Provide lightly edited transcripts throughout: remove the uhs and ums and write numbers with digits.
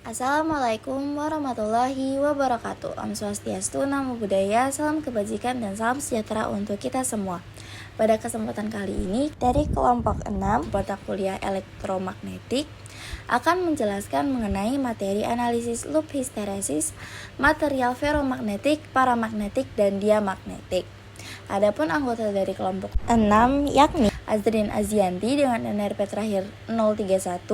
Assalamualaikum warahmatullahi wabarakatuh. Om Swastiastu, Namo Buddhaya, salam kebajikan dan salam sejahtera untuk kita semua. Pada kesempatan kali ini, dari kelompok 6 mata kuliah elektromagnetik akan menjelaskan mengenai materi analisis loop histeresis, material ferromagnetik, paramagnetik, dan diamagnetik. Adapun anggota dari kelompok 6 yakni Azrin Azianti dengan NRP terakhir 031,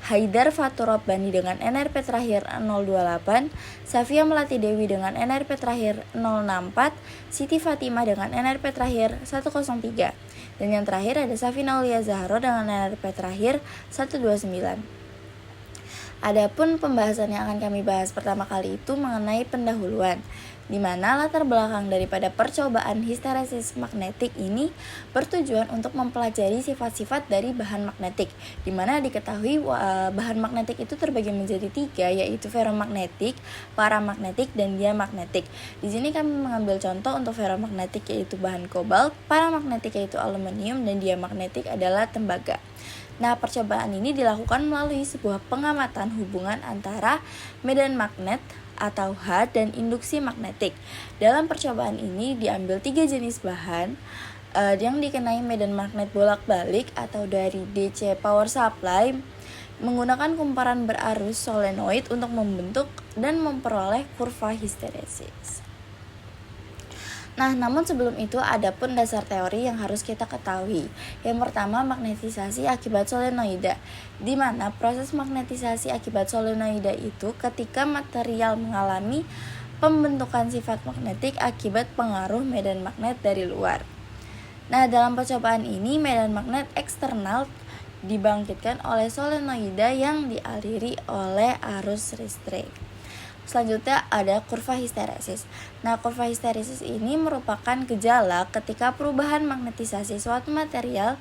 Haidar Fatur Rabbani dengan NRP terakhir 028, Safia Melati Dewi dengan NRP terakhir 064, Siti Fatimah dengan NRP terakhir 103, dan yang terakhir ada Safina Aulia Zahro dengan NRP terakhir 129. Adapun pembahasan yang akan kami bahas pertama kali itu mengenai pendahuluan, di mana latar belakang daripada percobaan histeresis magnetik ini bertujuan untuk mempelajari sifat-sifat dari bahan magnetik, di mana diketahui bahan magnetik itu terbagi menjadi 3, yaitu ferromagnetik, paramagnetik, dan diamagnetik. Di sini kami mengambil contoh untuk ferromagnetik yaitu bahan kobalt, paramagnetik yaitu aluminium, dan diamagnetik adalah tembaga. Nah, percobaan ini dilakukan melalui sebuah pengamatan hubungan antara medan magnet atau H dan induksi magnetik. Dalam percobaan ini diambil 3 jenis bahan yang dikenai medan magnet bolak-balik atau dari DC power supply menggunakan kumparan berarus solenoid untuk membentuk dan memperoleh kurva histeresis. Nah, namun sebelum itu ada pun dasar teori yang harus kita ketahui. Yang pertama, magnetisasi akibat solenoida, di mana proses magnetisasi akibat solenoida itu ketika material mengalami pembentukan sifat magnetik akibat pengaruh medan magnet dari luar. Nah, dalam percobaan ini medan magnet eksternal dibangkitkan oleh solenoida yang dialiri oleh arus listrik. Selanjutnya ada kurva histeresis. Nah, kurva histeresis ini merupakan gejala ketika perubahan magnetisasi suatu material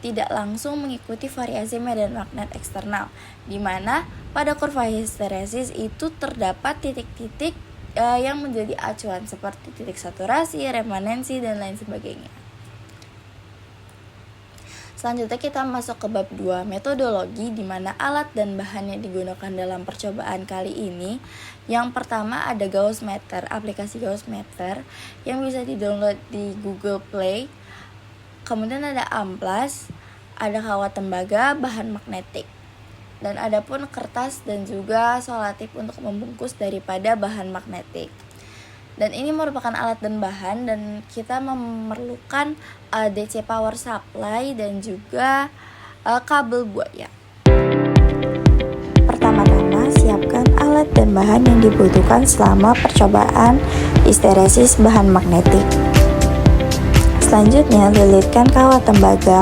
tidak langsung mengikuti variasi medan magnet eksternal, di mana pada kurva histeresis itu terdapat titik-titik yang menjadi acuan seperti titik saturasi, remanensi, dan lain sebagainya. Selanjutnya kita masuk ke bab 2, metodologi, di mana alat dan bahan yang digunakan dalam percobaan kali ini. Yang pertama ada Gauss-meter, aplikasi Gauss-meter yang bisa di-download di Google Play. Kemudian ada amplas, ada kawat tembaga, bahan magnetik. Dan ada pun kertas dan juga solatif untuk membungkus daripada bahan magnetik. Dan ini merupakan alat dan bahan, dan kita memerlukan DC power supply dan juga kabel buaya. Pertama-tama siapkan alat dan bahan yang dibutuhkan selama percobaan histeresis bahan magnetik. Selanjutnya lilitkan kawat tembaga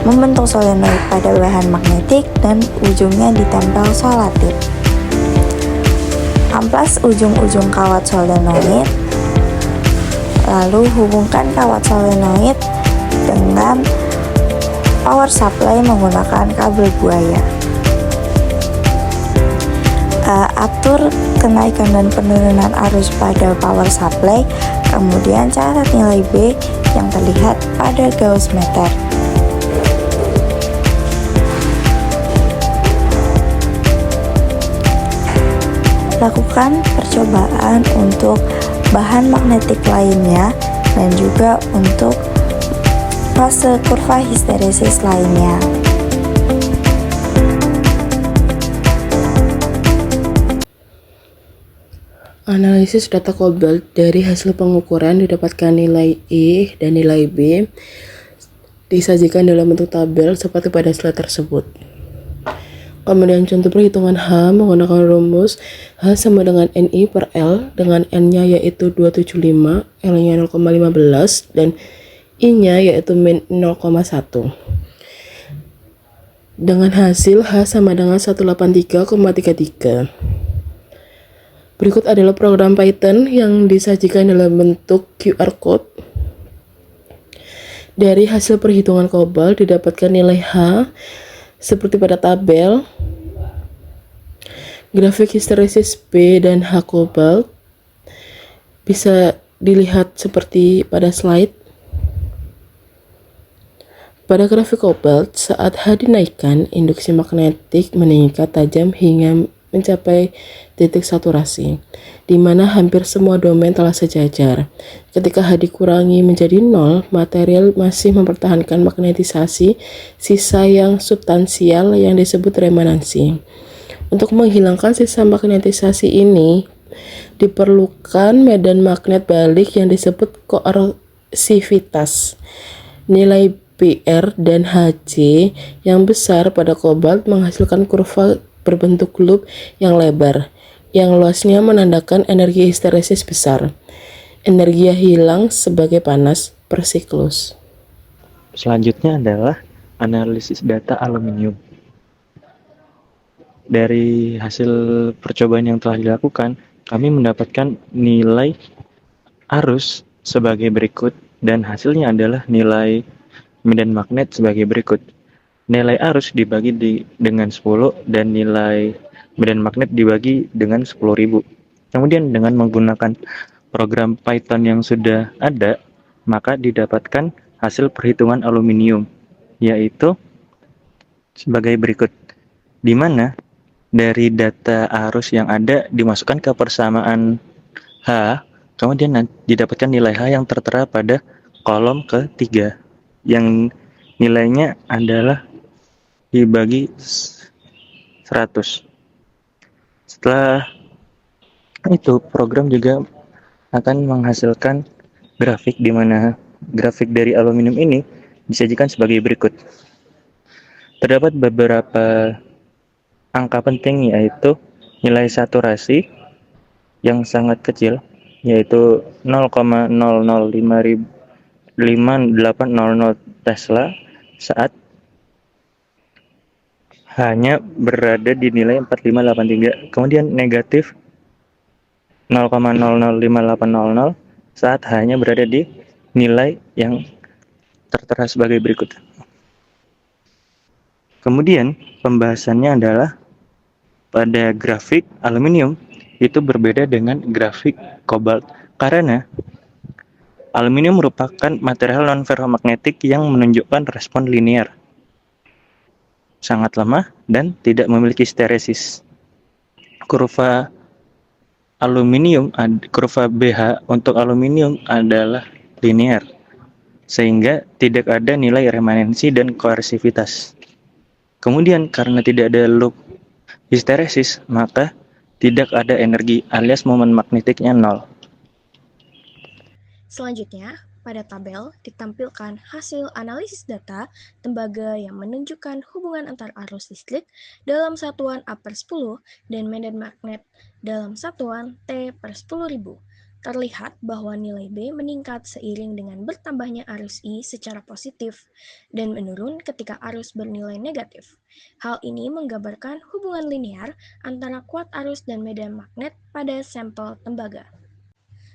membentuk solenoid pada bahan magnetik dan ujungnya ditempel solatif. Amplas ujung-ujung kawat solenoid, lalu hubungkan kawat solenoid dengan power supply menggunakan kabel buaya. Atur kenaikan dan penurunan arus pada power supply, kemudian catat nilai B yang terlihat pada Gauss-meter. Lakukan percobaan untuk bahan magnetik lainnya dan juga untuk fase kurva histeresis lainnya. Analisis data kobalt. Dari hasil pengukuran didapatkan nilai E dan nilai B disajikan dalam bentuk tabel seperti pada slide tersebut. Kemudian contoh perhitungan H menggunakan rumus H sama dengan NI per L, dengan N-nya yaitu 275, L-nya 0,15, dan I-nya yaitu min 0,1. Dengan hasil H sama dengan 183,33. Berikut adalah program Python yang disajikan dalam bentuk QR code. Dari hasil perhitungan kobalt didapatkan nilai H seperti pada tabel. Grafik histeresis B dan H kobalt bisa dilihat seperti pada slide. Pada grafik kobalt, saat H dinaikkan, induksi magnetik meningkat tajam hingga mencapai titik saturasi, di mana hampir semua domain telah sejajar. Ketika H dikurangi menjadi 0, material masih mempertahankan magnetisasi sisa yang substansial yang disebut remanansi. Untuk menghilangkan sisa magnetisasi ini, diperlukan medan magnet balik yang disebut koersivitas. Nilai PR dan HC yang besar pada kobalt menghasilkan kurva berbentuk loop yang lebar, yang luasnya menandakan energi histeresis besar. Energi hilang sebagai panas per siklus. Selanjutnya adalah analisis data aluminium. Dari hasil percobaan yang telah dilakukan, kami mendapatkan nilai arus sebagai berikut dan hasilnya adalah nilai medan magnet sebagai berikut. Nilai arus dibagi dengan 10 dan nilai medan magnet dibagi dengan 10.000. Kemudian dengan menggunakan program Python yang sudah ada, maka didapatkan hasil perhitungan aluminium, yaitu sebagai berikut, di mana dari data arus yang ada dimasukkan ke persamaan H, kemudian didapatkan nilai H yang tertera pada kolom ketiga, yang nilainya adalah dibagi 100. Setelah itu, program juga akan menghasilkan grafik di mana grafik dari aluminium ini disajikan sebagai berikut. Terdapat beberapa angka penting, yaitu nilai saturasi yang sangat kecil, yaitu 0,005800 Tesla saat hanya berada di nilai 4583. Kemudian negatif 0,005800 saat hanya berada di nilai yang tertera sebagai berikut. Kemudian pembahasannya adalah pada grafik aluminium itu berbeda dengan grafik kobalt karena aluminium merupakan material non-ferromagnetik yang menunjukkan respon linear, sangat lemah, dan tidak memiliki histeresis. Kurva BH untuk aluminium adalah linear, sehingga tidak ada nilai remanensi dan koersivitas. Kemudian karena tidak ada loop histeresis, maka tidak ada energi alias momen magnetiknya 0. Selanjutnya, pada tabel ditampilkan hasil analisis data tembaga yang menunjukkan hubungan antar arus listrik dalam satuan A per 10 dan medan magnet dalam satuan T per 10.000. Terlihat bahwa nilai B meningkat seiring dengan bertambahnya arus I secara positif dan menurun ketika arus bernilai negatif. Hal ini menggambarkan hubungan linear antara kuat arus dan medan magnet pada sampel tembaga.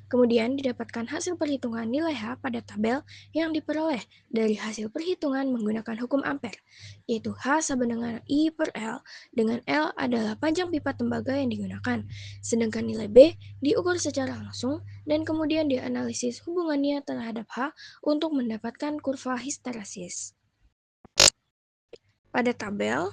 Kemudian didapatkan hasil perhitungan nilai H pada tabel yang diperoleh dari hasil perhitungan menggunakan hukum Ampere, yaitu H sama dengan I per L, dengan L adalah panjang pipa tembaga yang digunakan, sedangkan nilai B diukur secara langsung dan kemudian dianalisis hubungannya terhadap H untuk mendapatkan kurva histeresis. Pada tabel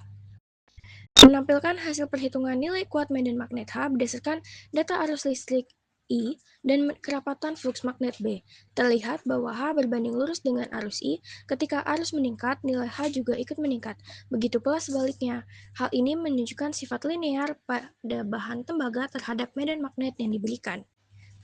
menampilkan hasil perhitungan nilai kuat medan magnet H berdasarkan data arus listrik I dan kerapatan flux magnet B. Terlihat bahwa H berbanding lurus dengan arus I. Ketika arus meningkat, nilai H juga ikut meningkat. Begitu pula sebaliknya. Hal ini menunjukkan sifat linear pada bahan tembaga terhadap medan magnet yang diberikan.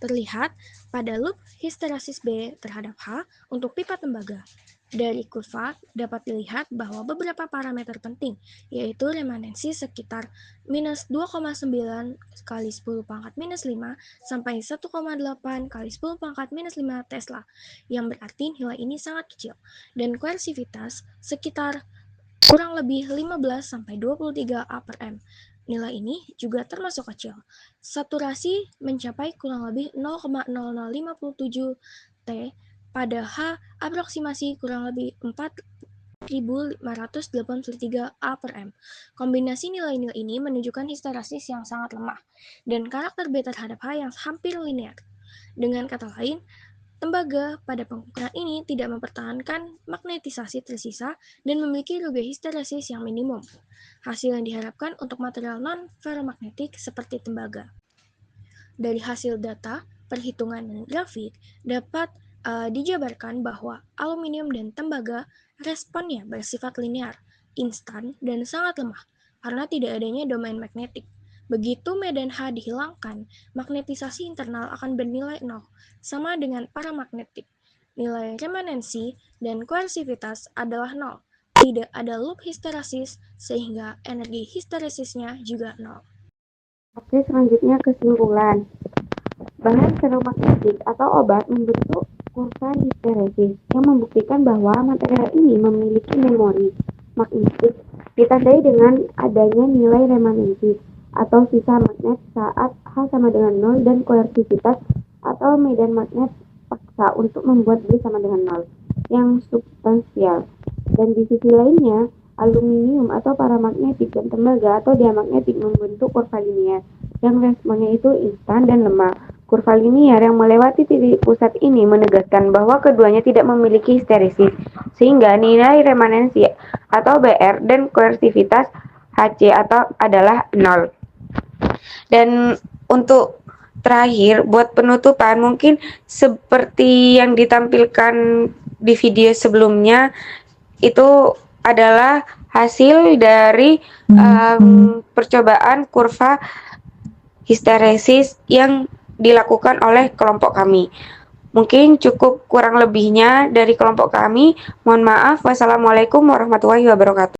Terlihat pada loop histeresis B terhadap H untuk pipa tembaga. Dari kurva dapat dilihat bahwa beberapa parameter penting, yaitu remanensi sekitar minus 2,9 kali 10 pangkat minus 5 sampai 1,8 kali 10 pangkat minus 5 Tesla, yang berarti nilai ini sangat kecil, dan koersivitas sekitar kurang lebih 15 sampai 23 A per M. Nilai ini juga termasuk kecil. Saturasi mencapai kurang lebih 0,0057 T pada H aproksimasi kurang lebih 4.583 A per M. Kombinasi nilai-nilai ini menunjukkan histeresis yang sangat lemah dan karakter B terhadap H yang hampir linear. Dengan kata lain, Tembaga pada pengukuran ini tidak mempertahankan magnetisasi tersisa dan memiliki rugi histeresis yang minimum. Hasil yang diharapkan untuk material non-ferromagnetik seperti tembaga. Dari hasil data, perhitungan dan grafik dapat dijabarkan bahwa aluminium dan tembaga responnya bersifat linear, instan, dan sangat lemah karena tidak adanya domain magnetik. Begitu medan H dihilangkan, magnetisasi internal akan bernilai 0, sama dengan paramagnetik. Nilai remanensi dan koersivitas adalah 0. Tidak ada loop histeresis, sehingga energi histeresisnya juga 0. Oke, selanjutnya kesimpulan. Bahan ferromagnetik atau obat membentuk kurva histeresis yang membuktikan bahwa material ini memiliki memori magnetik ditandai dengan adanya nilai remanensi atau sisa magnet saat H sama dengan 0 dan koersivitas atau medan magnet paksa untuk membuat B sama dengan 0 yang substansial. Dan di sisi lainnya, aluminium atau paramagnetik dan tembaga atau diamagnetik membentuk kurva linear yang responnya itu instan dan lemah. Kurva linear yang melewati titik pusat ini menegaskan bahwa keduanya tidak memiliki histeresis, sehingga nilai remanensi atau BR dan koersivitas HC adalah 0. Dan untuk terakhir, buat penutupan, mungkin seperti yang ditampilkan di video sebelumnya, itu adalah hasil dari percobaan kurva histeresis yang dilakukan oleh kelompok kami. Mungkin cukup kurang lebihnya dari kelompok kami. Mohon maaf. Wassalamualaikum warahmatullahi wabarakatuh.